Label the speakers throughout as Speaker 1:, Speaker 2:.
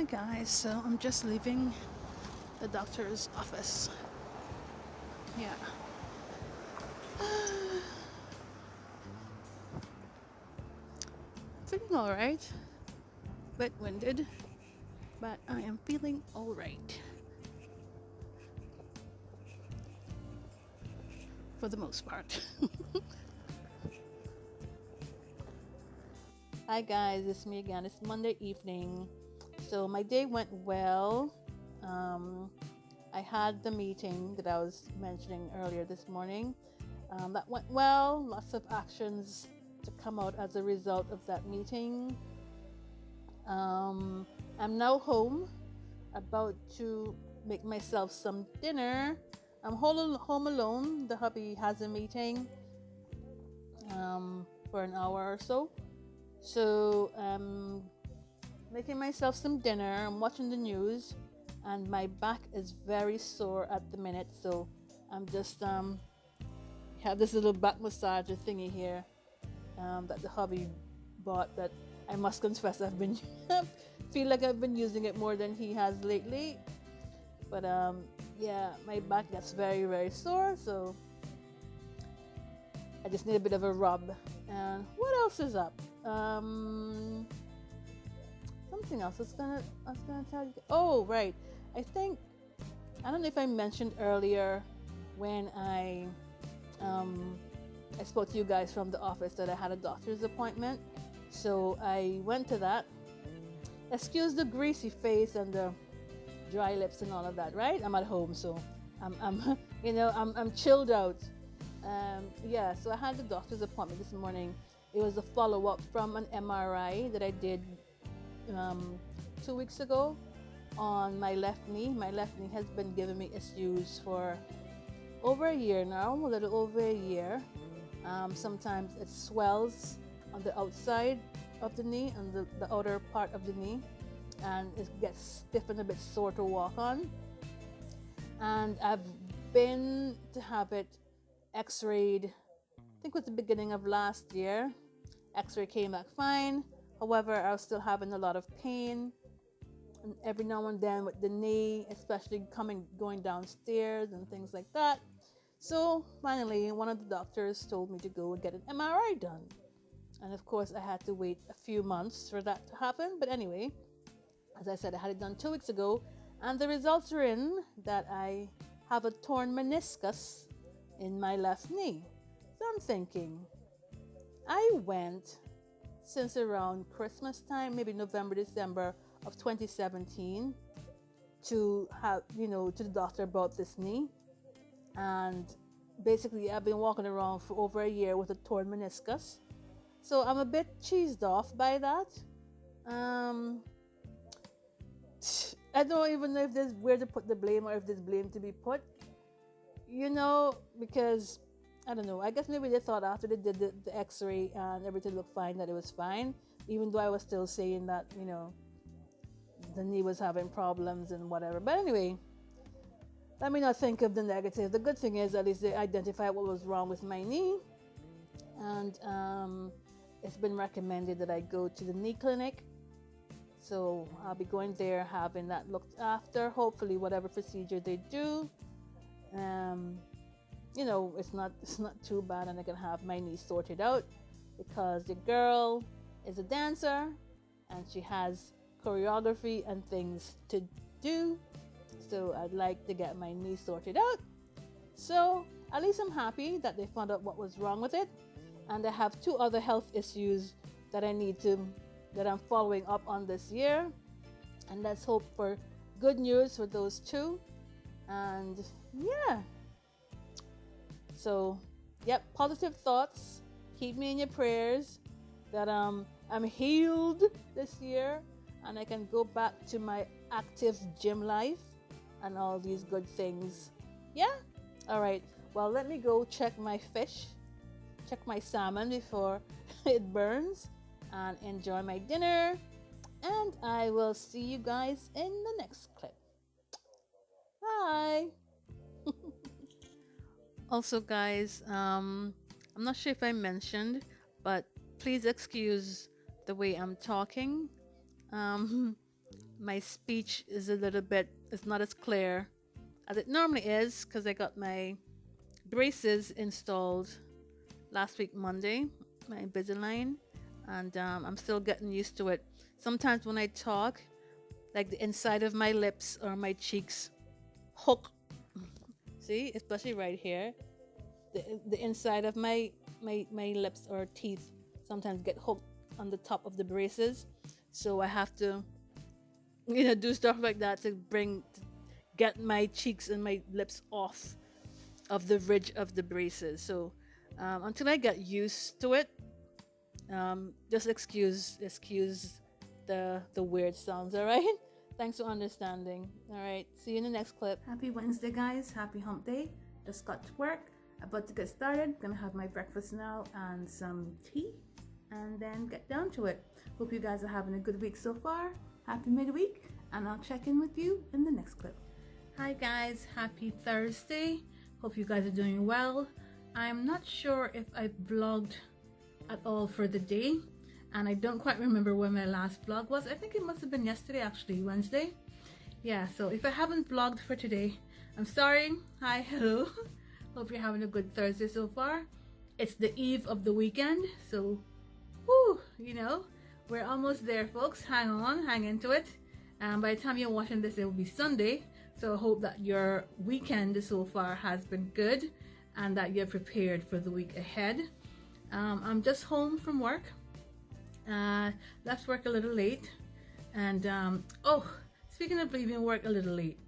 Speaker 1: Hi guys, so I'm just leaving the doctor's office. Yeah. Feeling alright. Bit winded, but I am feeling alright. For the most part. Hi guys, it's me again. It's Monday evening. So my day went well. I had the meeting that I was mentioning earlier this morning. That went well. Lots of actions to come out as a result of that meeting. I'm now home, about to make myself some dinner. I'm home alone. The hubby has a meeting for an hour or so. So making myself some dinner. I'm watching the news, and my back is very sore at the minute. So I'm just have this little back massager thingy here that the hubby bought. That I must confess I've been feel like I've been using it more than he has lately. But yeah, my back gets very sore. So I just need a bit of a rub. And what else is up? Something else I was gonna tell you. Oh right, I don't know if I mentioned earlier when I spoke to you guys from the office that I had a doctor's appointment. So I went to that. Excuse the greasy face and the dry lips and all of that, right? I'm at home, so I'm I'm chilled out. Yeah, so I had the doctor's appointment this morning. It was a follow-up from an MRI that I did 2 weeks ago on my left knee. My left knee has been giving me issues for over a year now, a little over a year. Sometimes it swells on the outside of the knee, on the outer part of the knee, and it gets stiff and a bit sore to walk on. And I've been to have it x-rayed, I think it was the beginning of last year. X-ray came back fine. However, I was still having a lot of pain, and every now and then with the knee, especially going downstairs and things like that. So finally, one of the doctors told me to go and get an MRI done. And of course, I had to wait a few months for that to happen. But anyway, as I said, I had it done 2 weeks ago, and the results are in that I have a torn meniscus in my left knee. So I'm thinking, I went since around Christmas time, maybe November, December of 2017, to to the doctor about this knee. And basically, I've been walking around for over a year with a torn meniscus. So I'm a bit cheesed off by that. I don't even know if there's where to put the blame or if there's blame to be put. Because I don't know. I guess maybe they thought after they did the X-ray and everything looked fine that it was fine, even though I was still saying that the knee was having problems and whatever. But anyway, let me not think of the negative. The good thing is at least they identified what was wrong with my knee, and it's been recommended that I go to the knee clinic. So I'll be going there, having that looked after. Hopefully, whatever procedure they do, it's not too bad, and I can have my knee sorted out, because the girl is a dancer and she has choreography and things to do. So I'd like to get my knee sorted out. So at least I'm happy that they found out what was wrong with it. And I have 2 other health issues that I'm following up on this year. And let's hope for good news for those 2. And yeah. So, yep, positive thoughts. Keep me in your prayers that I'm healed this year and I can go back to my active gym life and all these good things. Yeah? All right. Well, let me go check my fish, check my salmon before it burns, and enjoy my dinner. And I will see you guys in the next clip. Bye. Also, guys, I'm not sure if I mentioned, but please excuse the way I'm talking. my speech is a little bit, it's not as clear as it normally is because I got my braces installed last week Monday, my Invisalign, and I'm still getting used to it. Sometimes when I talk, like the inside of my lips or my cheeks hook. See, especially right here, the inside of my lips or teeth sometimes get hooked on the top of the braces, so I have to do stuff like that to get my cheeks and my lips off of the ridge of the braces. So until I get used to it, just excuse the weird sounds. All right. Thanks for understanding. All right. See you in the next clip. Happy Wednesday, guys. Happy hump day. Just got to work. About to get started. Gonna have my breakfast now and some tea, and then get down to it. Hope you guys are having a good week so far. Happy midweek, and I'll check in with you in the next clip. Hi guys, happy Thursday. Hope you guys are doing well. I'm not sure if I vlogged at all for the day, and I don't quite remember when my last vlog was. I think it must have been yesterday, actually, Wednesday. Yeah, so if I haven't vlogged for today, I'm sorry. Hi, hello. Hope you're having a good Thursday so far. It's the eve of the weekend, so whoo, we're almost there, folks. Hang on, hang into it. And by the time you're watching this, it will be Sunday. So I hope that your weekend so far has been good and that you're prepared for the week ahead. I'm just home from work. Left work a little late. And speaking of leaving work a little late,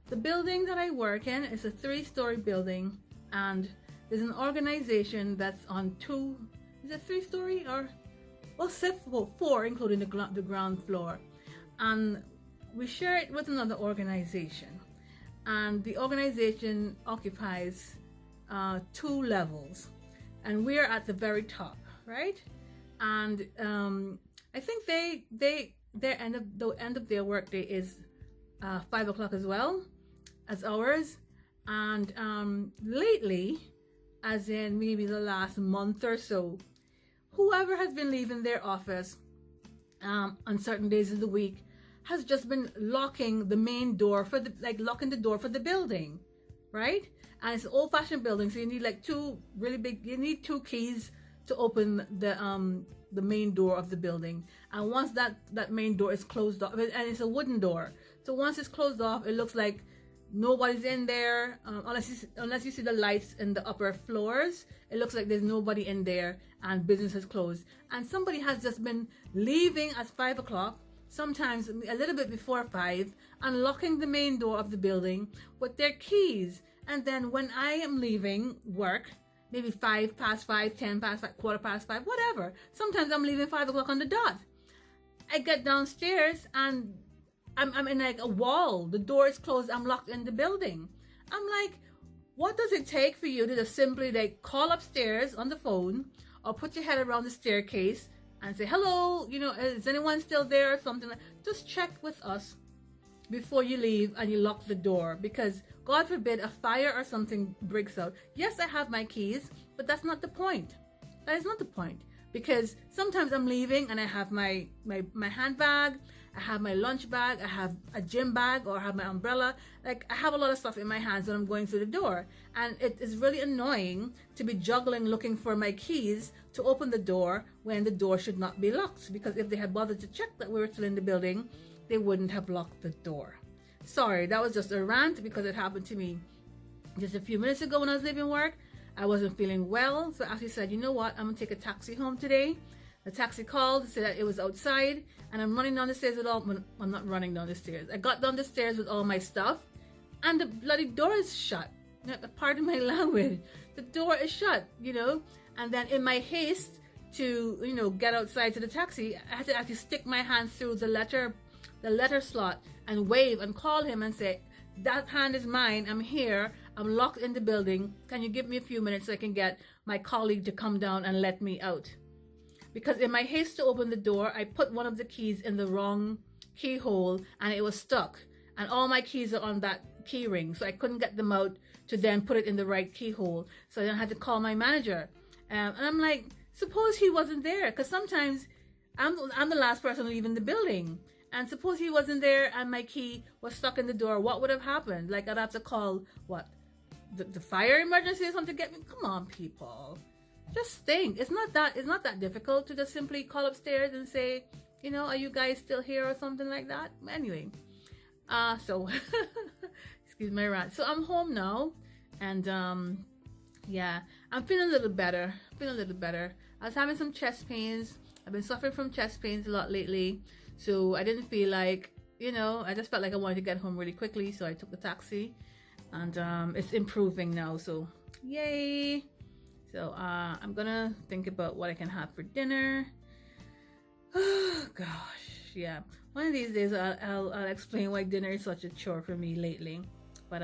Speaker 1: the building that I work in is a 3-story building, and there's an organization that's on 2, is it 3-story or? Well, 4, including the ground floor, and we share it with another organization, and the organization occupies 2 levels, and we're at the very top, right? And I think their end of their workday is 5 o'clock as well as ours, and lately, as in maybe the last month or so, whoever has been leaving their office on certain days of the week has just been locking the main door locking the door for the building, right? And it's an old-fashioned building, so you need like 2 really big. You need 2 keys to open the main door of the building. And once that main door is closed off, and it's a wooden door, so once it's closed off, it looks like nobody's in there, unless you see the lights in the upper floors. It looks like there's nobody in there and business is closed. And somebody has just been leaving at 5 o'clock, sometimes a little bit before 5, unlocking the main door of the building with their keys. And then when I am leaving work, maybe 5 past 5, 10 past 5, quarter past 5, whatever. Sometimes I'm leaving 5 o'clock on the dot. I get downstairs and I'm in like a wall. The door is closed. I'm locked in the building. I'm like, what does it take for you to just simply call upstairs on the phone or put your head around the staircase and say, hello, is anyone still there or something? Just check with us before you leave and you lock the door, because God forbid a fire or something breaks out. Yes, I have my keys, but that's not the point. That is not the point, because sometimes I'm leaving and I have my handbag, I have my lunch bag, I have a gym bag, or I have my umbrella. I have a lot of stuff in my hands when I'm going through the door. And it is really annoying to be juggling looking for my keys to open the door when the door should not be locked. Because if they had bothered to check that we were still in the building, they wouldn't have locked the door. Sorry, that was just a rant because it happened to me just a few minutes ago when I was leaving work. I wasn't feeling well, so I actually said, you know what, I'm going to take a taxi home today. The taxi called, said that it was outside, and I'm running down the stairs with I'm not running down the stairs. I got down the stairs with all my stuff, and the bloody door is shut. Pardon my language. The door is shut, and then in my haste to, get outside to the taxi, I had to actually stick my hand through the letter slot and wave and call him and say, that hand is mine, I'm here, I'm locked in the building, can you give me a few minutes so I can get my colleague to come down and let me out? Because in my haste to open the door, I put one of the keys in the wrong keyhole and it was stuck. And all my keys are on that key ring, so I couldn't get them out to then put it in the right keyhole. So then I had to call my manager. And I'm like, suppose he wasn't there, because sometimes I'm the last person leaving the building. And suppose he wasn't there and my key was stuck in the door, what would have happened? Like I'd have to call what? The fire emergency or something to get me? Come on, people. Just think. It's not that difficult to just simply call upstairs and say, you know, are you guys still here or something like that? Anyway. So excuse my rant. So I'm home now and yeah, I'm feeling a little better. I was having some chest pains. I've been suffering from chest pains a lot lately. So I didn't feel like, you know, I just felt like I wanted to get home really quickly. So I took the taxi and it's improving now. So yay. So I'm gonna think about what I can have for dinner. Oh gosh, yeah. One of these days I'll explain why dinner is such a chore for me lately. But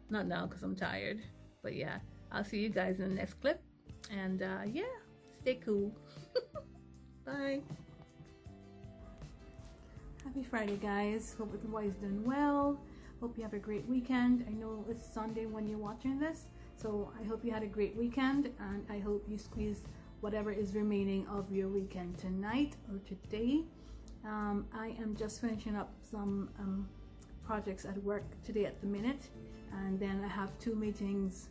Speaker 1: not now because I'm tired. But yeah, I'll see you guys in the next clip. And yeah, stay cool. Bye. Happy Friday, guys. Hope everybody's doing well. Hope you have a great weekend. I know it's Sunday when you're watching this, so I hope you had a great weekend, and I hope you squeezed whatever is remaining of your weekend tonight or today. I am just finishing up some projects at work today at the minute, and then I have 2 meetings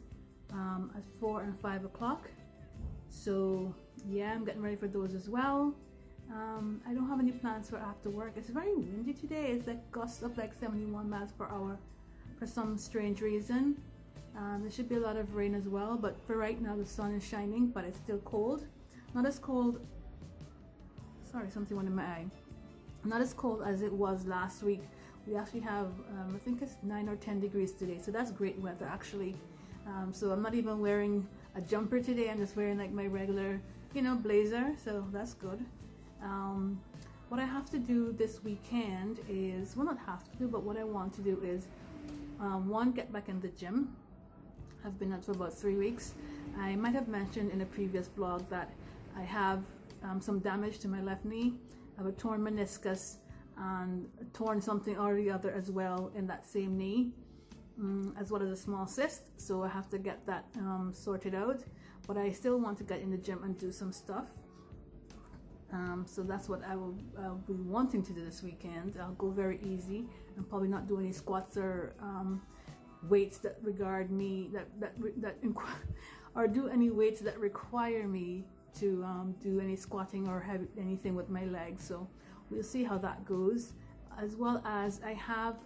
Speaker 1: at 4 and 5 o'clock. So yeah, I'm getting ready for those as well. I don't have any plans for after work. It's very windy today. It's like gusts of like 71 miles per hour for some strange reason. There should be a lot of rain as well, but for right now the sun is shining, but it's still cold. Not as cold, sorry, something went in my eye. Not as cold as it was last week. We actually have, I think it's 9 or 10 degrees today, so that's great weather actually. So I'm not even wearing a jumper today. I'm just wearing like my regular, you know, blazer, so that's good. What I have to do this weekend is, well, not have to do, but what I want to do is one, get back in the gym. I've been out for about 3 weeks. I might have mentioned in a previous vlog that I have some damage to my left knee. I have a torn meniscus and torn something or the other as well in that same knee, as well as a small cyst, so I have to get that sorted out. But I still want to get in the gym and do some stuff. So that's what I'll be wanting to do this weekend. I'll go very easy and probably not do any squats or weights that regard me or do any weights that require me to do any squatting or have anything with my legs. So we'll see how that goes. As well as I have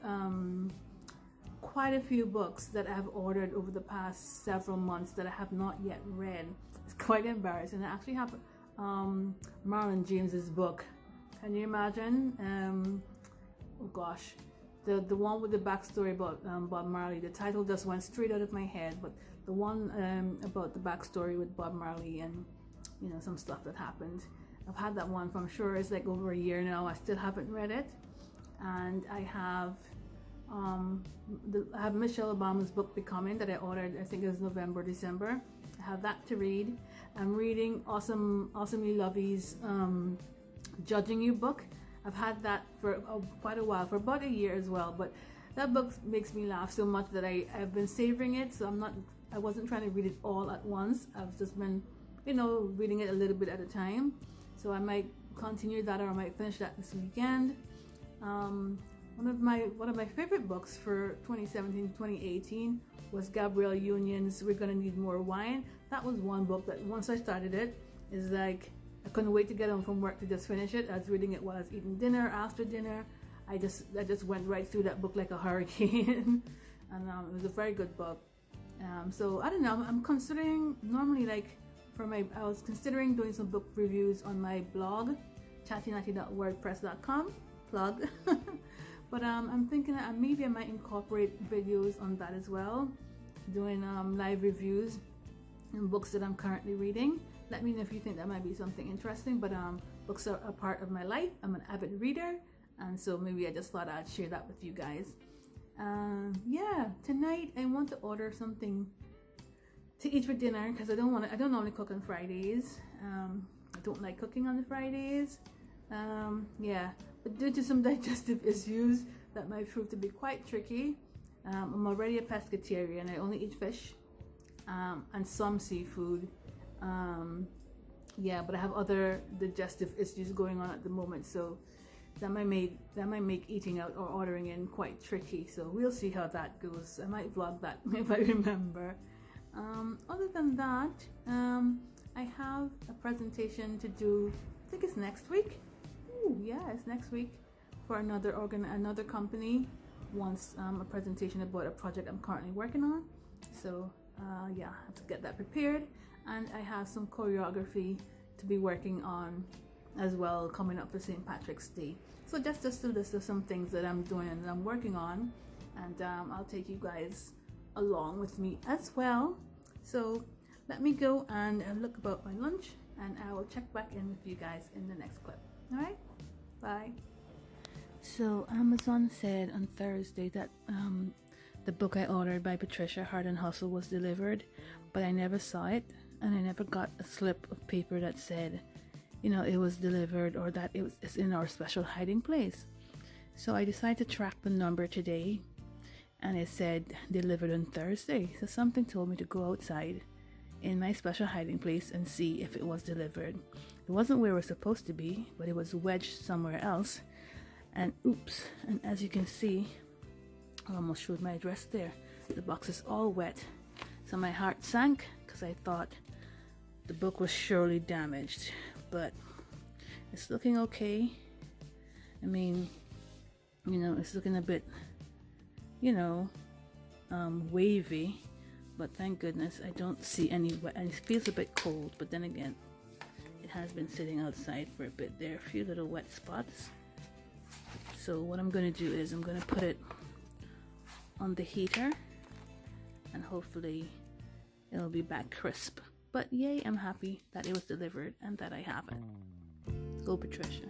Speaker 1: quite a few books that I have ordered over the past several months that I have not yet read. It's quite embarrassing. I actually have Marlon James's book. Can you imagine? Oh gosh, the one with the backstory about Bob Marley. The title just went straight out of my head, but the one about the backstory with Bob Marley and, you know, some stuff that happened. I've had that one for, I'm sure it's like over a year now. I still haven't read it. And I have Michelle Obama's book Becoming that I ordered, I think it was November, December. I have that to read. I'm reading Awesomely Lovey's Judging You book. I've had that for quite a while, for about a year as well, but that book makes me laugh so much that I've been savoring it, so I wasn't trying to read it all at once. I've just been, you know, reading it a little bit at a time. So I might continue that, or I might finish that this weekend. One of my favorite books for 2017-2018 was Gabrielle Union's We're Gonna Need More Wine. That was one book that once I started it, is like I couldn't wait to get home from work to just finish it. I was reading it while I was eating dinner, after dinner. I just went right through that book like a hurricane. And it was a very good book. So I don't know, I'm considering normally, like, I was considering doing some book reviews on my blog, ChattiNatti.wordpress.com, plug. But I'm thinking that maybe I might incorporate videos on that as well, doing live reviews and books that I'm currently reading. Let me know if you think that might be something interesting. But books are a part of my life. I'm an avid reader, and so maybe I just thought I'd share that with you guys. Yeah, tonight I want to order something to eat for dinner because I don't normally cook on Fridays. I don't like cooking on the Fridays. Yeah, but due to some digestive issues that might prove to be quite tricky, I'm already a pescatarian. I only eat fish and some seafood. Yeah, but I have other digestive issues going on at the moment, so that might make eating out or ordering in quite tricky. So we'll see how that goes. I might vlog that if I remember. Other than that, I have a presentation to do. I think it's next week. Ooh, yeah, it's next week for another company wants a presentation about a project I'm currently working on. So yeah, I have to get that prepared, and I have some choreography to be working on as well coming up for St. Patrick's Day. So just a list of some things that I'm doing and that I'm working on, and I'll take you guys along with me as well. So let me go and look about my lunch, and I will check back in with you guys in the next clip. All right, bye. So Amazon said on Thursday that the book I ordered by Patricia Heart and Hustle was delivered, but I never saw it, and I never got a slip of paper that said, you know, it was delivered or that it's in our special hiding place. So I decided to track the number today, and it said delivered on Thursday. So something told me to go outside in my special hiding place and see if it was delivered. It wasn't where it was supposed to be, but it was wedged somewhere else. And oops, and as you can see, I almost showed my address there. The box is all wet. So my heart sank because I thought the book was surely damaged, but it's looking okay. I mean, you know, it's looking a bit, you know, wavy, but thank goodness I don't see any wet, and it feels a bit cold, but then again, it has been sitting outside for a bit. There are a few little wet spots. So what I'm going to do is I'm going to put it on the heater, and hopefully it'll be back crisp. But yay, I'm happy that it was delivered and that I have it. Go Patricia.